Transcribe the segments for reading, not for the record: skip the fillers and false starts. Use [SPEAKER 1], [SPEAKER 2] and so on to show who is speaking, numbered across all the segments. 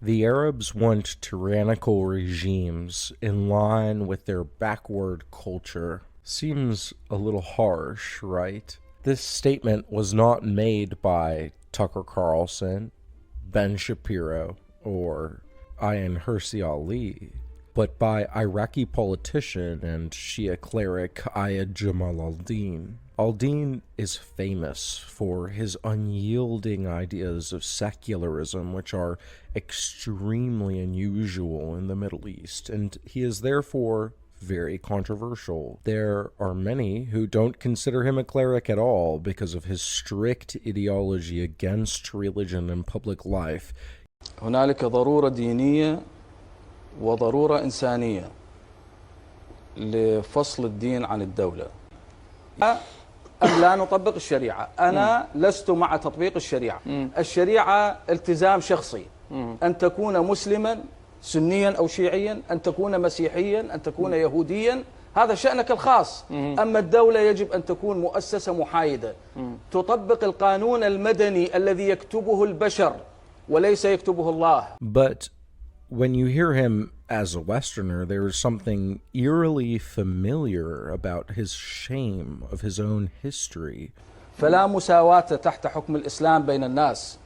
[SPEAKER 1] The Arabs want tyrannical regimes in line with their backward culture. Seems a little harsh, right? This statement was not made by Tucker Carlson, Ben Shapiro, or Ayaan Hirsi Ali, but by Iraqi politician and Shia cleric Ayad Jamal al-Din. Al-Din is famous for his unyielding ideas of secularism, which are extremely unusual in the Middle East, and he is therefore very controversial. There are many who don't consider him a cleric at all because of his strict ideology against religion and public life.
[SPEAKER 2] هنالك ضرورة دينية وضرورة إنسانية لفصل الدين عن الدولة. أم لا نطبق الشريعة؟ أنا لست مع تطبيق الشريعة. الشريعة التزام شخصي، أن تكون مسلما سنيا أو شيعيا، أن تكون مسيحيا، أن تكون يهوديا، هذا شأنك الخاص. أما الدولة يجب أن تكون مؤسسة محايدة تطبق القانون المدني الذي يكتبه البشر وليس يكتبه الله.
[SPEAKER 1] But when you hear him as a Westerner, there is something eerily familiar about his shame of his own history.
[SPEAKER 2] فلا مساواة تحت حكم الإسلام بين الناس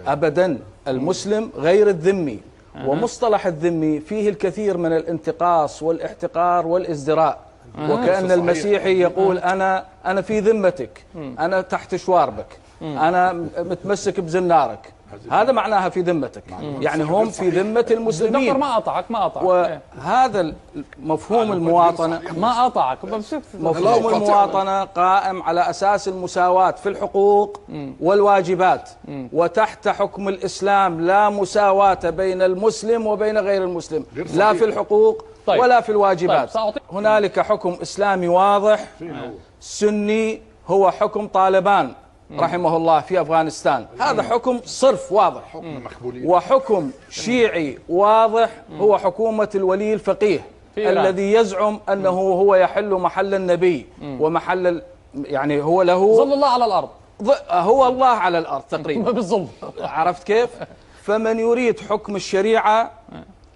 [SPEAKER 2] أبدا. المسلم غير الذمي، ومصطلح الذمي فيه الكثير من الانتقاص والاحتقار والازدراء، وكأن المسيحي يقول أنا في ذمتك، أنا تحت شواربك، أنا متمسك بزنارك. هذا معناها في ذمتك، يعني هم في ذمة المسلمين.
[SPEAKER 3] دكتور ما قطعك
[SPEAKER 2] وهذا مفهوم المواطنة،
[SPEAKER 3] ما قطعك،
[SPEAKER 2] مفهوم المواطنة قائم على أساس المساواة في الحقوق والواجبات، وتحت حكم الإسلام لا مساواة بين المسلم وبين غير المسلم، لا في الحقوق ولا في الواجبات. هنالك حكم إسلامي واضح سني، هو حكم طالبان رحمه الله في أفغانستان، هذا حكم صرف واضح. وحكم شيعي واضح هو حكومة الولي الفقيه الذي يزعم أنه هو يحل محل النبي ومحل يعني هو له
[SPEAKER 3] ظل الله على الأرض،
[SPEAKER 2] هو الله على الأرض تقريبا
[SPEAKER 3] بالظبط.
[SPEAKER 2] عرفت كيف؟ فمن يريد حكم الشريعة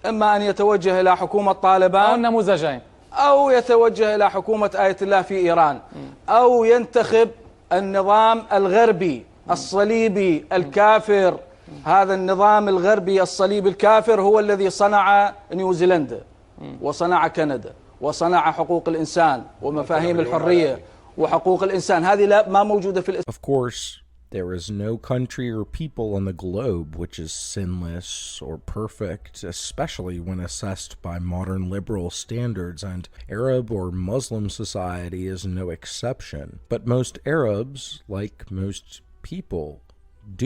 [SPEAKER 2] إما أن يتوجه إلى حكومة طالبان
[SPEAKER 3] أو النموذجين،
[SPEAKER 2] أو يتوجه إلى حكومة آية الله في إيران، أو ينتخب النظام الغربي الصليبي الكافر. هذا النظام الغربي الصليبي الكافر هو الذي صنع نيوزيلندا وصنع كندا وصنع حقوق الإنسان ومفاهيم الحرية وحقوق الإنسان. هذه لا ما موجودة في الإسلام.
[SPEAKER 1] Of course, there is no country or people on the globe which is sinless or perfect, especially when assessed by modern liberal standards, and Arab or Muslim society is no exception. But most Arabs, like most people,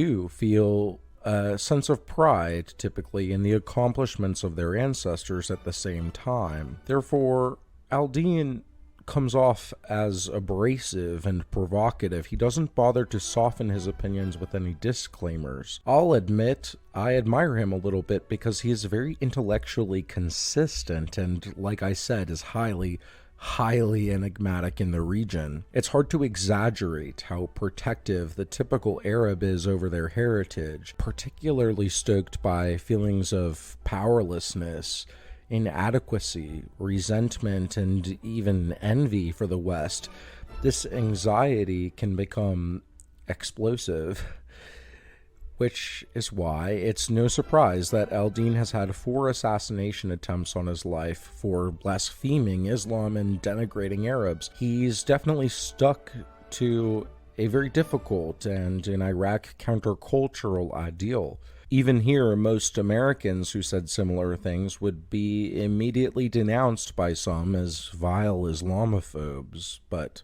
[SPEAKER 1] do feel a sense of pride, typically, in the accomplishments of their ancestors at the same time. Therefore, al-Din comes off as abrasive and provocative. He doesn't bother to soften his opinions with any disclaimers. I'll admit I admire him a little bit because he is very intellectually consistent and, like I said, is highly enigmatic in the region. It's hard to exaggerate how protective the typical Arab is over their heritage, particularly stoked by feelings of powerlessness, inadequacy, resentment, and even envy for the West. This anxiety can become explosive, which is why it's no surprise that al-Din has had 4 assassination attempts on his life for blaspheming Islam and denigrating Arabs. He's definitely stuck to a very difficult and, in Iraq, countercultural ideal. Even here, most Americans who said similar things would be immediately denounced by some as vile Islamophobes, but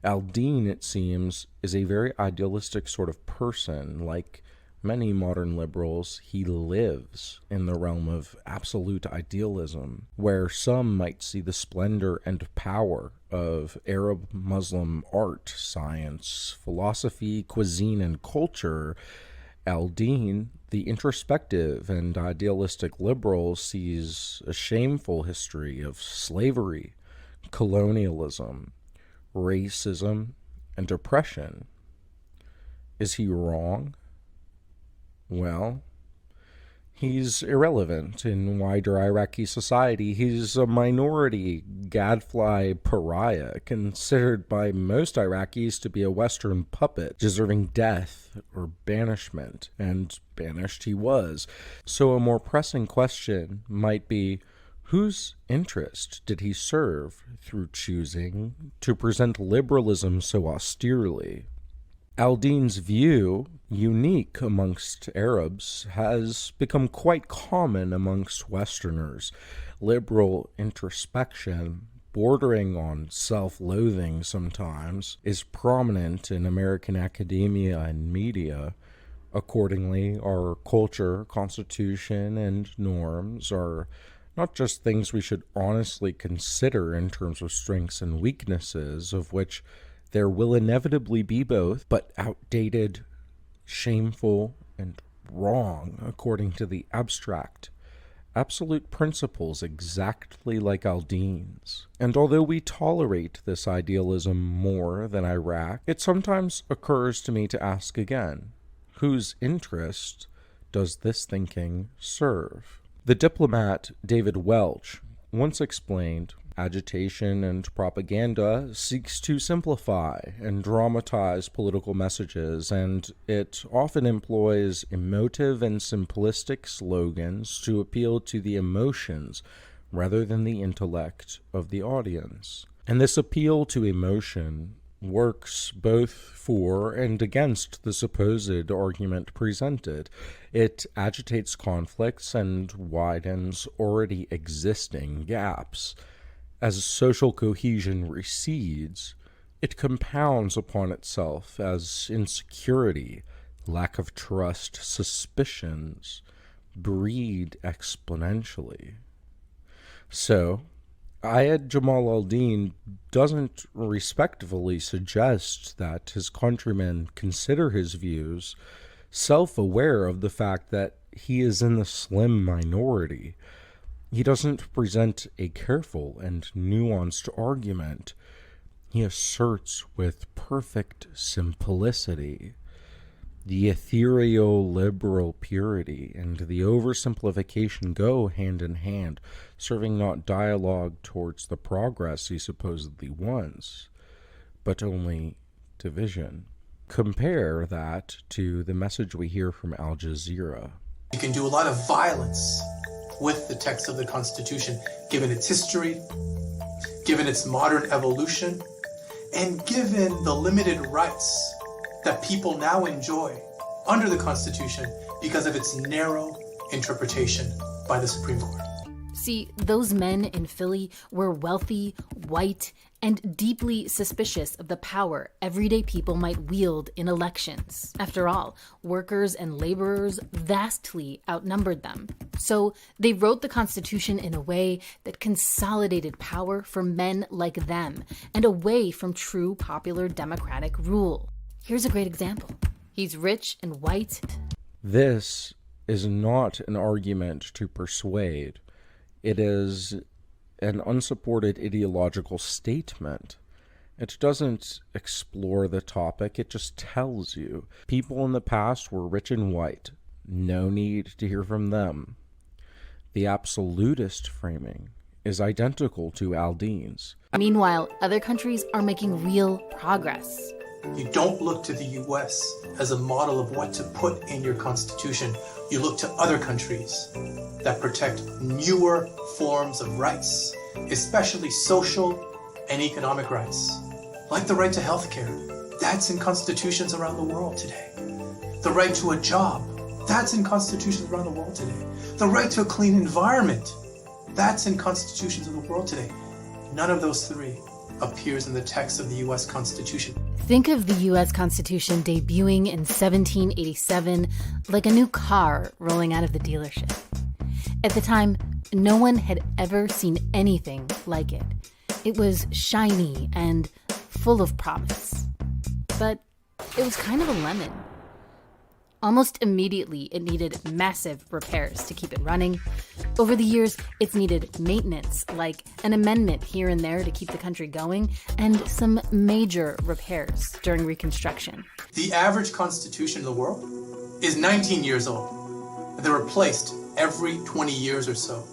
[SPEAKER 1] al-Din, it seems, is a very idealistic sort of person. Like many modern liberals, he lives in the realm of absolute idealism, where some might see the splendor and power of Arab Muslim art, science, philosophy, cuisine, and culture. Al-Din, the introspective and idealistic liberal, sees a shameful history of slavery, colonialism, racism, and oppression. Is he wrong? Well, He's irrelevant in wider Iraqi society. He's a minority, gadfly pariah, considered by most Iraqis to be a Western puppet, deserving death or banishment, and banished he was. So a more pressing question might be, whose interest did he serve through choosing to present liberalism so austerely? Al-Din's view, unique amongst Arabs, has become quite common amongst Westerners. Liberal introspection, bordering on self-loathing sometimes, is prominent in American academia and media. Accordingly, our culture, constitution, and norms are not just things we should honestly consider in terms of strengths and weaknesses, of which there will inevitably be both, but outdated, shameful, and wrong according to the abstract, absolute principles exactly like Al-Din's. And although we tolerate this idealism more than Iraq, it sometimes occurs to me to ask again, whose interest does this thinking serve? The diplomat David Welch once explained, agitation and propaganda seeks to simplify and dramatize political messages, and it often employs emotive and simplistic slogans to appeal to the emotions rather than the intellect of the audience. And this appeal to emotion works both for and against the supposed argument presented. It agitates conflicts and widens already existing gaps. As social cohesion recedes, it compounds upon itself as insecurity, lack of trust, suspicions breed exponentially. So, Ayad Jamal al-Din doesn't respectfully suggest that his countrymen consider his views self-aware of the fact that he is in the slim minority. He doesn't present a careful and nuanced argument. He asserts with perfect simplicity the ethereal liberal purity and the oversimplification go hand in hand, serving not dialogue towards the progress he supposedly wants, but only division. Compare that to the message we hear from Al Jazeera.
[SPEAKER 4] You can do a lot of violence with the text of the Constitution, given its history, given its modern evolution, and given the limited rights that people now enjoy under the Constitution because of its narrow interpretation by the Supreme Court.
[SPEAKER 5] See, those men in Philly were wealthy, white, and deeply suspicious of the power everyday people might wield in elections. After all, workers and laborers vastly outnumbered them. So they wrote the Constitution in a way that consolidated power for men like them and away from true popular democratic rule. Here's a great example. He's rich and white.
[SPEAKER 1] This is not an argument to persuade. It is an unsupported ideological statement. It doesn't explore the topic, it just tells you. People in the past were rich and white. No need to hear from them. The absolutist framing is identical to Al-Din's.
[SPEAKER 5] Meanwhile, other countries are making real progress.
[SPEAKER 4] You don't look to the US as a model of what to put in your constitution. You look to other countries that protect newer forms of rights, especially social and economic rights, like the right to health care. That's in constitutions around the world today. The right to a job, that's in constitutions around the world today. The right to a clean environment, that's in constitutions of the world today. None of those three appears in the text of the US Constitution.
[SPEAKER 5] Think of the US Constitution debuting in 1787 like a new car rolling out of the dealership. At the time, no one had ever seen anything like it. It was shiny and full of promise. But it was kind of a lemon. Almost immediately, it needed massive repairs to keep it running. Over the years, it's needed maintenance, like an amendment here and there to keep the country going, and some major repairs during Reconstruction.
[SPEAKER 4] The average constitution in the world is 19 years old. They were replaced every 20 years or so.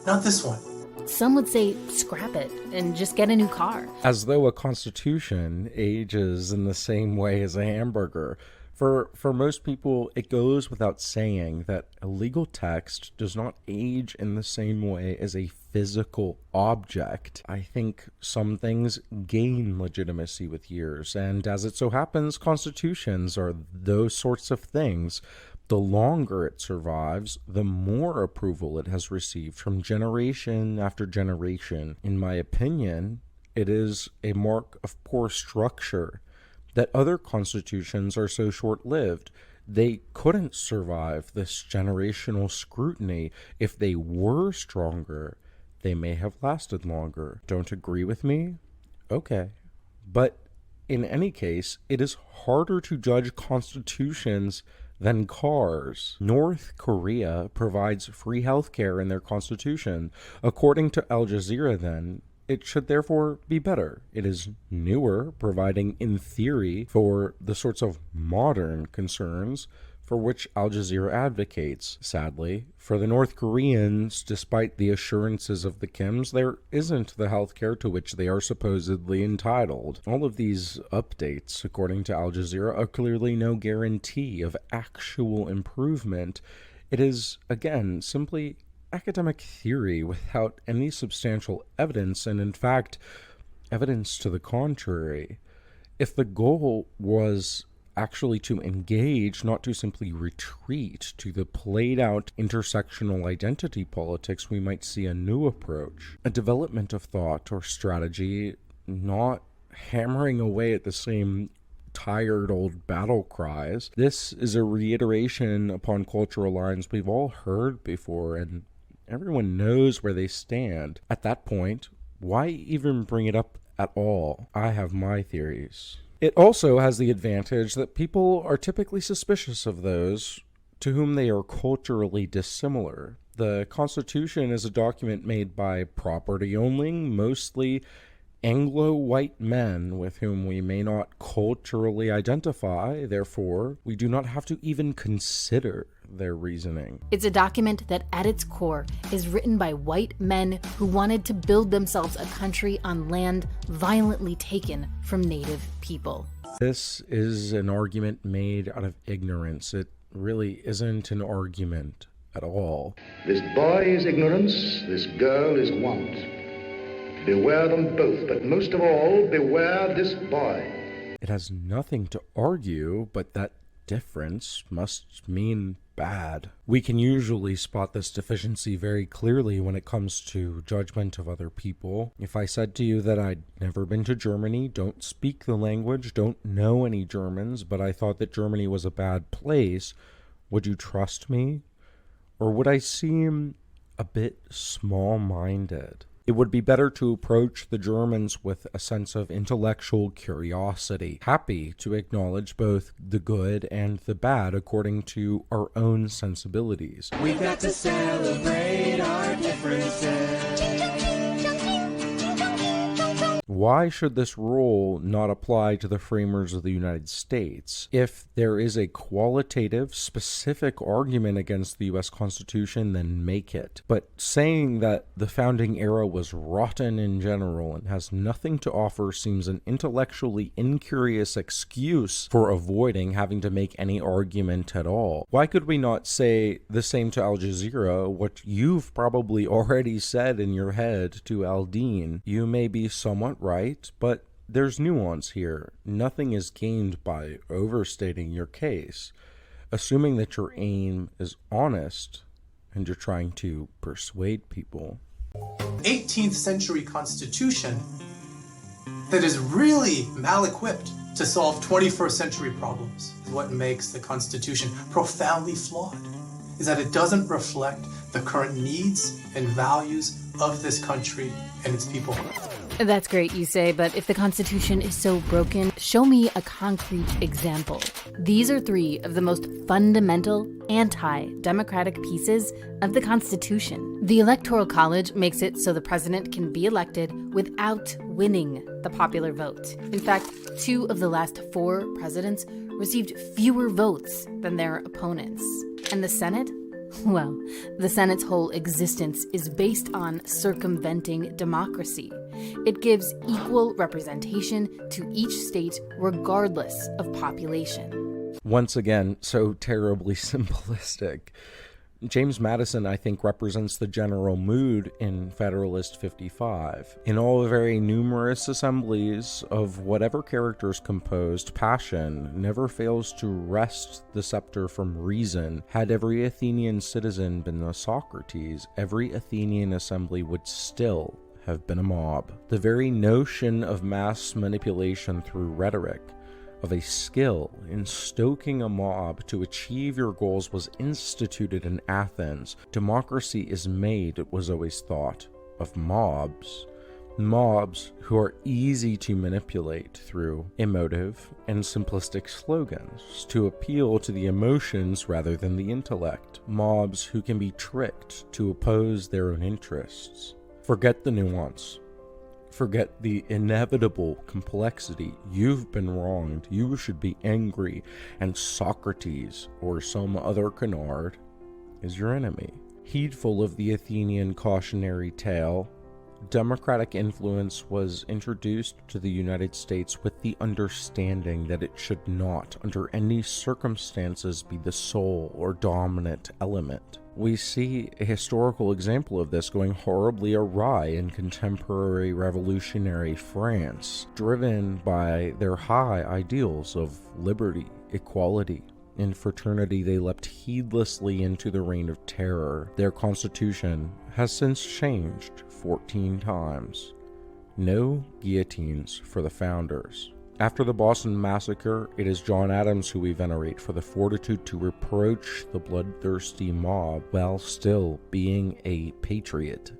[SPEAKER 4] Not this one.
[SPEAKER 5] Some would say scrap it and just get a new car.
[SPEAKER 1] As though a constitution ages in the same way as a hamburger. For most people, it goes without saying that a legal text does not age in the same way as a physical object. I think some things gain legitimacy with years, and as it so happens, constitutions are those sorts of things. The longer it survives, the more approval it has received from generation after generation. In my opinion, it is a mark of poor structure that other constitutions are so short-lived. They couldn't survive this generational scrutiny. If they were stronger, they may have lasted longer. Don't agree with me? Okay. But in any case, it is harder to judge constitutions than cars. North Korea provides free healthcare in their constitution. According to Al Jazeera, then, it should therefore be better. It is newer, providing, in theory, for the sorts of modern concerns for which Al Jazeera advocates. Sadly, for the North Koreans, despite the assurances of the Kims, there isn't the healthcare to which they are supposedly entitled. All of these updates, according to Al Jazeera, are clearly no guarantee of actual improvement. It is, again, simply academic theory without any substantial evidence, and in fact, evidence to the contrary. If the goal was actually to engage, not to simply retreat to the played out intersectional identity politics, we might see a new approach, a development of thought or strategy, not hammering away at the same tired old battle cries. This is a reiteration upon cultural lines we've all heard before, and everyone knows where they stand. At that point, why even bring it up at all? I have my theories. It also has the advantage that people are typically suspicious of those to whom they are culturally dissimilar. The Constitution is a document made by property-owning, mostly Anglo-white men with whom we may not culturally identify. Therefore, we do not have to even consider their reasoning.
[SPEAKER 5] It's a document that at its core is written by white men who wanted to build themselves a country on land violently taken from native people.
[SPEAKER 1] This is an argument made out of ignorance. It really isn't an argument at all.
[SPEAKER 6] This boy is ignorance, this girl is want. Beware them both, but most of all, beware this boy.
[SPEAKER 1] It has nothing to argue, but that difference must mean bad. We can usually spot this deficiency very clearly when it comes to judgment of other people. If I said to you that I'd never been to Germany, don't speak the language, don't know any Germans, but I thought that Germany was a bad place, would you trust me? Or would I seem a bit small-minded? It would be better to approach the Germans with a sense of intellectual curiosity, happy to acknowledge both the good and the bad according to our own sensibilities.
[SPEAKER 7] We've got to celebrate our differences.
[SPEAKER 1] Why should this rule not apply to the framers of the United States? If there is a qualitative, specific argument against the U.S. Constitution, then make it. But saying that the founding era was rotten in general and has nothing to offer seems an intellectually incurious excuse for avoiding having to make any argument at all. Why could we not say the same to Al Jazeera, what you've probably already said in your head to Al Din? You may be somewhat right, but there's nuance here. Nothing is gained by overstating your case, assuming that your aim is honest and you're trying to persuade people.
[SPEAKER 4] 18th century constitution that is really mal-equipped to solve 21st century problems. What makes the Constitution profoundly flawed is that it doesn't reflect the current needs and values of this country and its people.
[SPEAKER 5] That's great, you say, but if the Constitution is so broken, show me a concrete example. These are three of the most fundamental anti-democratic pieces of the Constitution. The Electoral College makes it so the president can be elected without winning the popular vote. In fact, 2 of the last 4 presidents received fewer votes than their opponents. And the Senate Well, the Senate's whole existence is based on circumventing democracy. It gives equal representation to each state regardless of population.
[SPEAKER 1] Once again, so terribly simplistic. James Madison, I think, represents the general mood in Federalist 55. In all the very numerous assemblies of whatever characters composed, passion never fails to wrest the scepter from reason. Had every Athenian citizen been a Socrates, every Athenian assembly would still have been a mob. The very notion of mass manipulation through rhetoric, of a skill in stoking a mob to achieve your goals, was instituted in Athens. Democracy is made, it was always thought, of mobs. Mobs who are easy to manipulate through emotive and simplistic slogans to appeal to the emotions rather than the intellect. Mobs who can be tricked to oppose their own interests. Forget the nuance. Forget the inevitable complexity. You've been wronged. You should be angry. And Socrates, or some other canard, is your enemy. Heedful of the Athenian cautionary tale, democratic influence was introduced to the United States with the understanding that it should not, under any circumstances, be the sole or dominant element. We see a historical example of this going horribly awry in contemporary revolutionary France, driven by their high ideals of liberty, equality, and fraternity. They leapt heedlessly into the reign of terror. Their constitution has since changed 14 times. No guillotines for the founders. After the Boston Massacre, it is John Adams who we venerate for the fortitude to reproach the bloodthirsty mob while still being a patriot.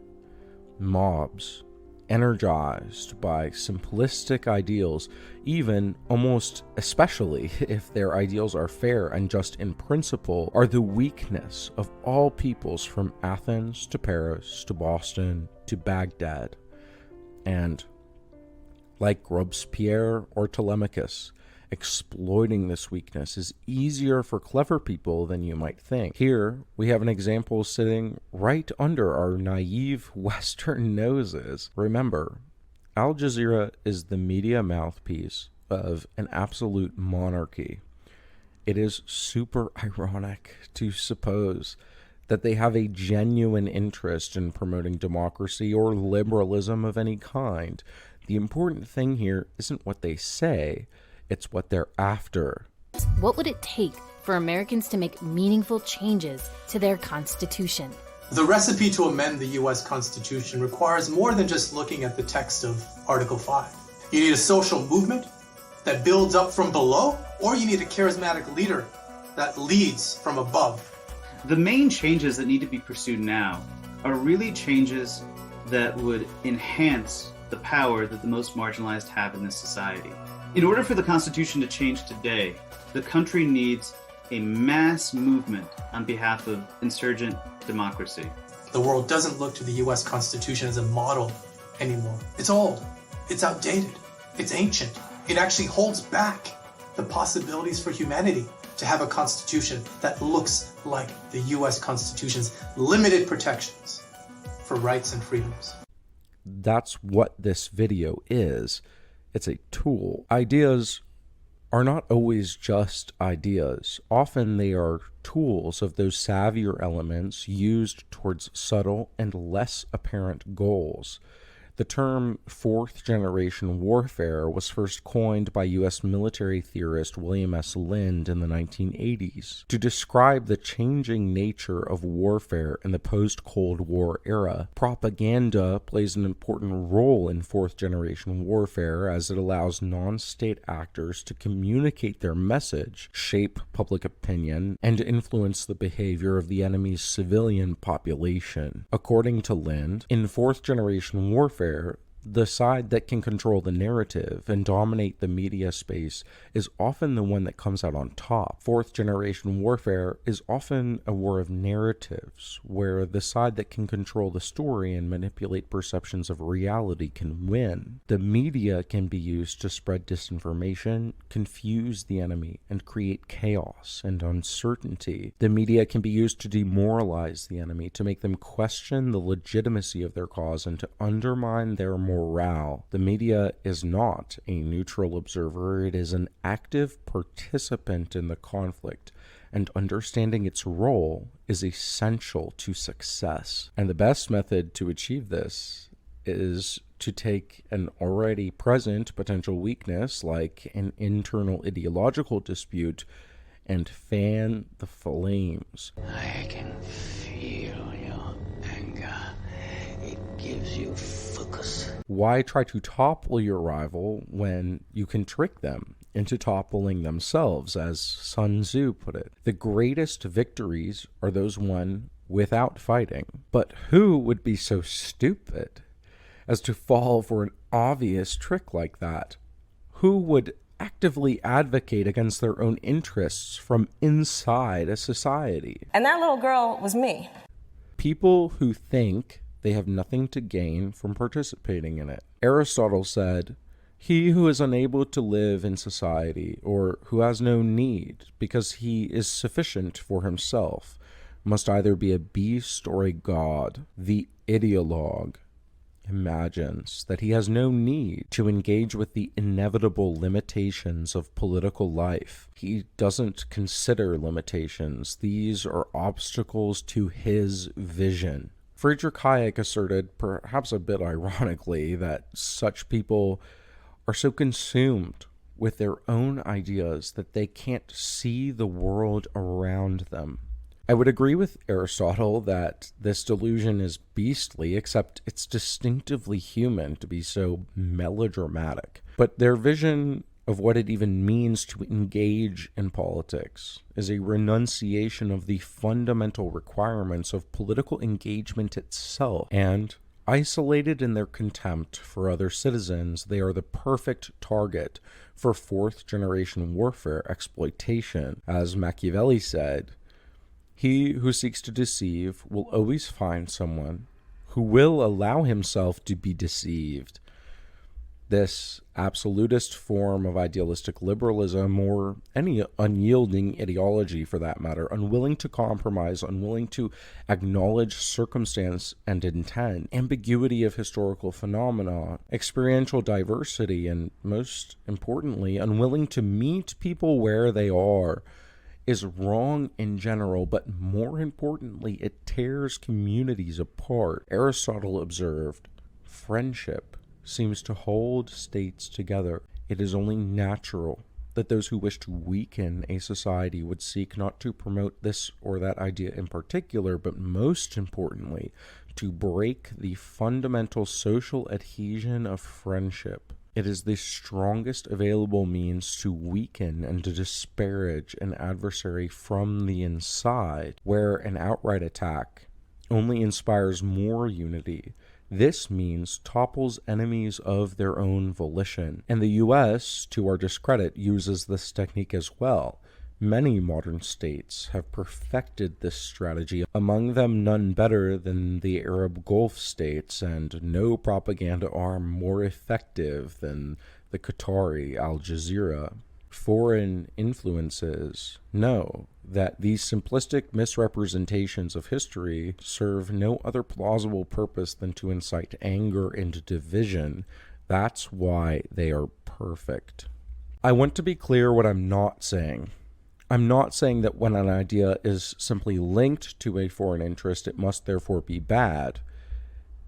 [SPEAKER 1] Mobs, energized by simplistic ideals, even almost especially if their ideals are fair and just in principle, are the weakness of all peoples from Athens to Paris to Boston to Baghdad. And like Robespierre or Telemachus, exploiting this weakness is easier for clever people than you might think. Here, we have an example sitting right under our naive Western noses. Remember, Al Jazeera is the media mouthpiece of an absolute monarchy. It is super ironic to suppose that they have a genuine interest in promoting democracy or liberalism of any kind. The important thing here isn't what they say, it's what they're after.
[SPEAKER 5] What would it take for Americans to make meaningful changes to their Constitution?
[SPEAKER 4] The recipe to amend the U.S. Constitution requires more than just looking at the text of Article 5. You need a social movement that builds up from below, or you need a charismatic leader that leads from above.
[SPEAKER 8] The main changes that need to be pursued now are really changes that would enhance the power that the most marginalized have in this society. In order for the Constitution to change today, the country needs a mass movement on behalf of insurgent democracy.
[SPEAKER 4] The world doesn't look to the U.S. Constitution as a model anymore. It's old, it's outdated, it's ancient. It actually holds back the possibilities for humanity to have a constitution that looks like the U.S. Constitution's limited protections for rights and freedoms.
[SPEAKER 1] That's what this video is. It's a tool. Ideas are not always just ideas. Often they are tools of those savvier elements used towards subtle and less apparent goals. The term fourth-generation warfare was first coined by U.S. military theorist William S. Lind in the 1980s to describe the changing nature of warfare in the post-Cold War era. Propaganda plays an important role in fourth-generation warfare as it allows non-state actors to communicate their message, shape public opinion, and influence the behavior of the enemy's civilian population. According to Lind, in fourth-generation warfare, The side that can control the narrative and dominate the media space is often the one that comes out on top. Fourth generation warfare is often a war of narratives, where the side that can control the story and manipulate perceptions of reality can win. The media can be used to spread disinformation, confuse the enemy, and create chaos and uncertainty. The media can be used to demoralize the enemy, to make them question the legitimacy of their cause, and to undermine their morale. The media is not a neutral observer, it is an active participant in the conflict, and understanding its role is essential to success. And the best method to achieve this is to take an already present potential weakness, like an internal ideological dispute, and fan the flames.
[SPEAKER 9] I can feel your anger. It gives you focus.
[SPEAKER 1] Why try to topple your rival when you can trick them into toppling themselves, as Sun Tzu put it? The greatest victories are those won without fighting. But who would be so stupid as to fall for an obvious trick like that? Who would actively advocate against their own interests from inside a society?
[SPEAKER 10] And that little girl was me.
[SPEAKER 1] People who think they have nothing to gain from participating in it. Aristotle said, "He who is unable to live in society, or who has no need because he is sufficient for himself, must either be a beast or a god." The ideologue imagines that he has no need to engage with the inevitable limitations of political life. He doesn't consider limitations. These are obstacles to his vision. Friedrich Hayek asserted, perhaps a bit ironically, that such people are so consumed with their own ideas that they can't see the world around them. I would agree with Aristotle that this delusion is beastly, except it's distinctively human to be so melodramatic. But their vision of what it even means to engage in politics is a renunciation of the fundamental requirements of political engagement itself. And isolated in their contempt for other citizens, they are the perfect target for fourth-generation warfare exploitation. As Machiavelli said, "He who seeks to deceive will always find someone who will allow himself to be deceived." This absolutist form of idealistic liberalism, or any unyielding ideology for that matter, unwilling to compromise, unwilling to acknowledge circumstance and intent, ambiguity of historical phenomena, experiential diversity, and most importantly, unwilling to meet people where they are, is wrong in general, but more importantly, it tears communities apart. Aristotle observed, "Friendship seems to hold states together. It is only natural that those who wish to weaken a society would seek not to promote this or that idea in particular, but most importantly, to break the fundamental social adhesion of friendship. It is the strongest available means to weaken and to disparage an adversary from the inside, where an outright attack only inspires more unity. This means topples enemies of their own volition." And the U.S., to our discredit, uses this technique as well. Many modern states have perfected this strategy, among them none better than the Arab Gulf states, and no propaganda arm more effective than the QATARI, Jazeera. Foreign influences know that these simplistic misrepresentations of history serve no other plausible purpose than to incite anger and division. That's why they are perfect. I want to be clear what I'm not saying. I'm not saying that when an idea is simply linked to a foreign interest, it must therefore be bad.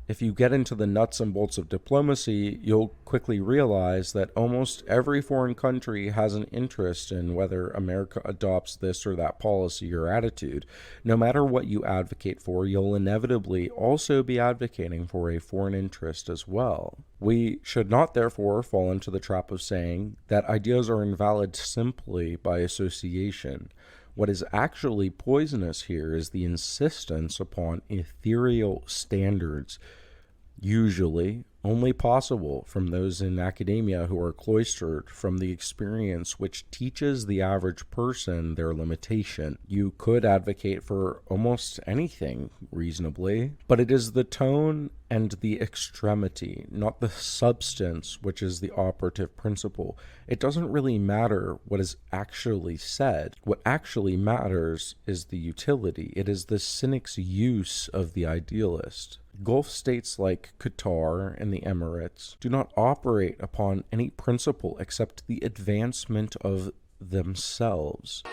[SPEAKER 1] If you get into the nuts and bolts of diplomacy, you'll quickly realize that almost every foreign country has an interest in whether America adopts this or that policy or attitude. No matter what you advocate for, you'll inevitably also be advocating for a foreign interest as well. We should not therefore fall into the trap of saying that ideas are invalid simply by association. What is actually poisonous here is the insistence upon ethereal standards, usually only possible from those in academia who are cloistered from the experience which teaches the average person their limitation. You could advocate for almost anything reasonably, but it is the tone and the extremity, not the substance, which is the operative principle. It doesn't really matter what is actually said. What actually matters is the utility. It is the cynic's use of the idealist. Gulf states like Qatar and the Emirates do not operate upon any principle except the advancement of themselves.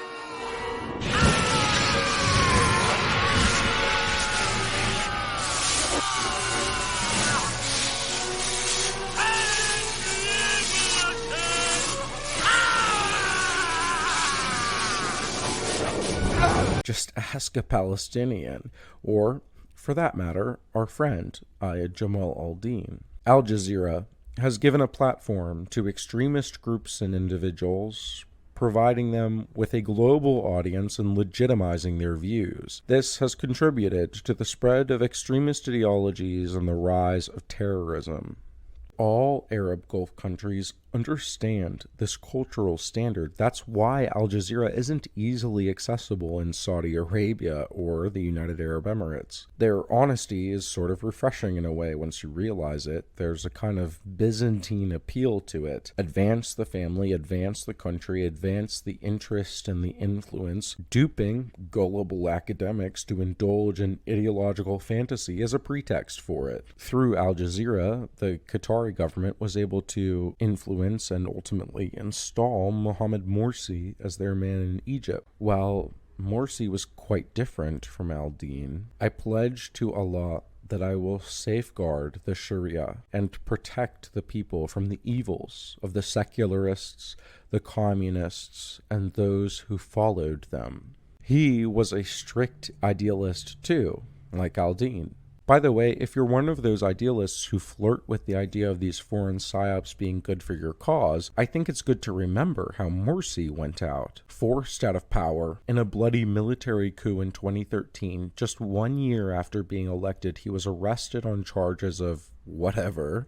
[SPEAKER 1] Just ask a Palestinian, or, for that matter, our friend, Ayad Jamal al-Din. Al Jazeera has given a platform to extremist groups and individuals, providing them with a global audience and legitimizing their views. This has contributed to the spread of extremist ideologies and the rise of terrorism. All Arab Gulf countries understand this cultural standard. That's why Al Jazeera isn't easily accessible in Saudi Arabia or the United Arab Emirates. Their honesty is sort of refreshing in a way once you realize it. There's a kind of Byzantine appeal to it. Advance the family, advance the country, advance the interest and the influence, duping gullible academics to indulge in ideological fantasy as a pretext for it. Through Al Jazeera, the Qatari government was able to influence and ultimately install Mohamed Morsi as their man in Egypt. While Morsi was quite different from al-Din, I pledge to Allah that I will safeguard the Sharia and protect the people from the evils of the secularists, the communists, and those who followed them. He was a strict idealist too, like al-Din. By the way, if you're one of those idealists who flirt with the idea of these foreign psyops being good for your cause, I think it's good to remember how Morsi went out, forced out of power, in a bloody military coup in 2013. Just 1 year after being elected, he was arrested on charges of whatever,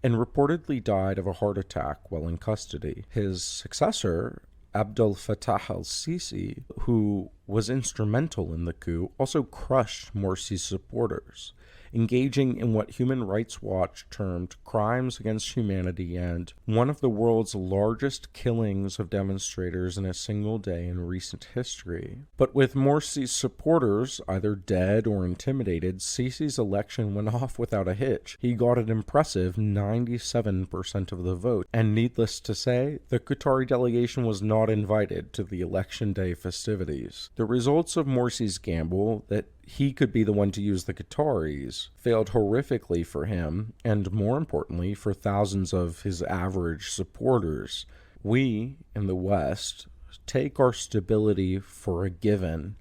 [SPEAKER 1] and reportedly died of a heart attack while in custody. His successor, Abdel Fattah al-Sisi, who was instrumental in the coup, also crushed Morsi's supporters, engaging in what Human Rights Watch termed crimes against humanity and one of the world's largest killings of demonstrators in a single day in recent history. But with Morsi's supporters either dead or intimidated, Sisi's election went off without a hitch. He got an impressive 97% of the vote, and needless to say, the Qatari delegation was not invited to the election day festivities. The results of Morsi's gamble that he could be the one to use the Qataris failed horrifically for him, and more importantly, for thousands of his average supporters. We, in the West, take our stability for a given.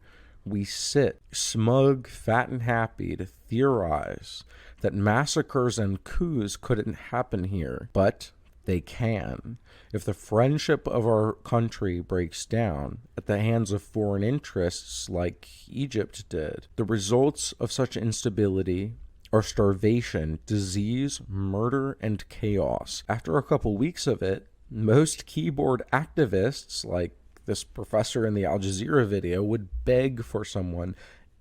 [SPEAKER 1] We sit smug, fat, and happy to theorize that massacres and coups couldn't happen here, but they can. If the friendship of our country breaks down at the hands of foreign interests like Egypt did, the results of such instability are starvation, disease, murder, and chaos. After a couple weeks of it, most keyboard activists, like this professor in the Al Jazeera video, would beg for someone,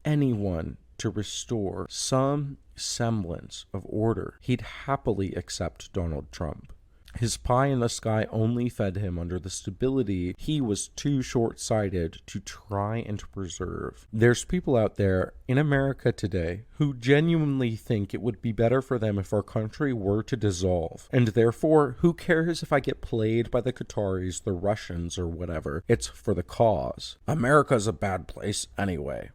[SPEAKER 1] anyone, to restore some semblance of order. He'd happily accept Donald Trump. His pie in the sky only fed him under the stability he was too short-sighted to try and preserve. There's people out there in America today who genuinely think it would be better for them if our country were to dissolve. And therefore, who cares if I get played by the Qataris, the Russians, or whatever? It's for the cause. America's a bad place anyway.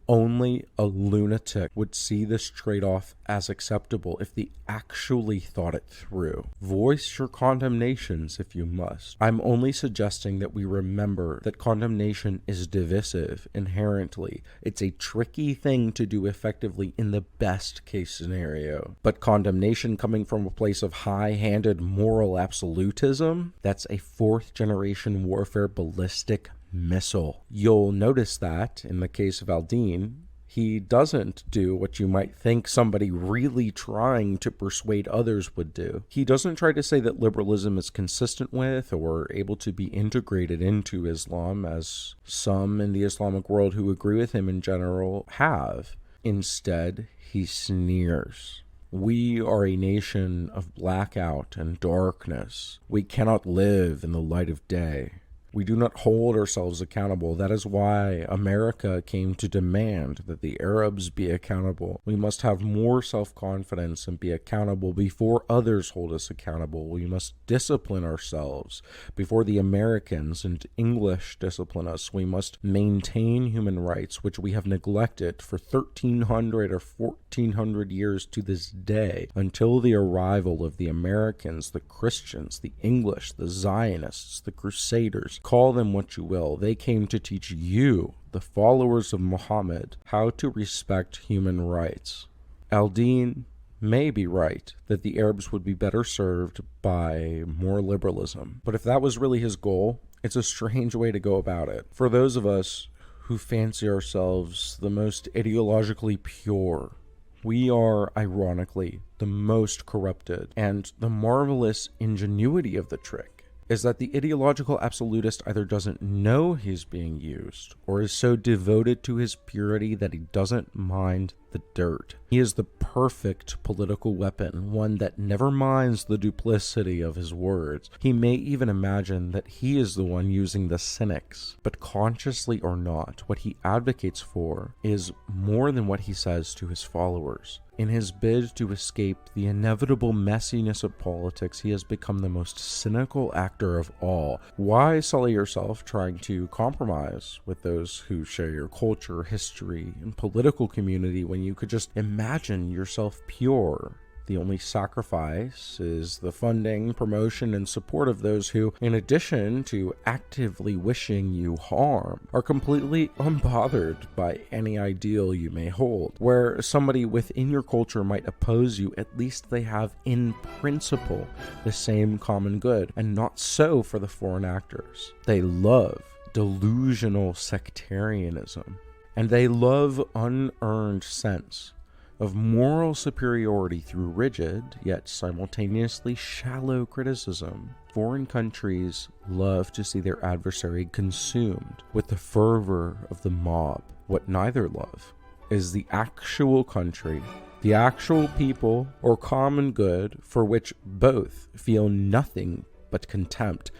[SPEAKER 1] Only a lunatic would see this trade-off as acceptable if they actually thought it through. Voice your condemnations if you must. I'm only suggesting that we remember that condemnation is divisive inherently. It's a tricky thing to do effectively in the best case scenario. But condemnation coming from a place of high-handed moral absolutism, that's a fourth-generation warfare ballistic missile. You'll notice that, in the case of al-Din, He doesn't do what you might think somebody really trying to persuade others would do. He doesn't try to say that liberalism is consistent with or able to be integrated into Islam, as some in the Islamic world who agree with him in general have. Instead, he sneers. We are a nation of blackout and darkness. We cannot live in the light of day. We do not hold ourselves accountable. That is why America came to demand that the Arabs be accountable. We must have more self-confidence and be accountable before others hold us accountable. We must discipline ourselves before the Americans and English discipline us. We must maintain human rights, which we have neglected for 1,300 or 1,400 years to this day, until the arrival of the Americans, the Christians, the English, the Zionists, the Crusaders. Call them what you will. They came to teach you, the followers of Muhammad, how to respect human rights. Al-Din may be right that the Arabs would be better served by more liberalism. But if that was really his goal, it's a strange way to go about it. For those of us who fancy ourselves the most ideologically pure, we are, ironically, the most corrupted. And the marvelous ingenuity of the trick is that the ideological absolutist either doesn't know he's being used or is so devoted to his purity that he doesn't mind the dirt. He is the perfect political weapon, one that never minds the duplicity of his words. He may even imagine that he is the one using the cynics, but consciously or not, what he advocates for is more than what he says to his followers. In his bid to escape the inevitable messiness of politics, he has become the most cynical actor of all. Why sully yourself trying to compromise with those who share your culture, history, and political community when you could just imagine yourself pure? The only sacrifice is the funding, promotion, and support of those who, in addition to actively wishing you harm, are completely unbothered by any ideal you may hold. Where somebody within your culture might oppose you, at least they have, in principle, the same common good, and not so for the foreign actors. They love delusional sectarianism, and they love unearned sense of moral superiority through rigid, yet simultaneously shallow criticism. Foreign countries love to see their adversary consumed with the fervor of the mob. What neither love is the actual country, the actual people, or common good for which both feel nothing but contempt.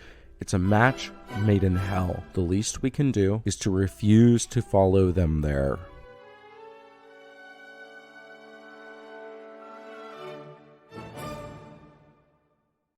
[SPEAKER 1] It's a match made in hell. The least we can do is to refuse to follow them there.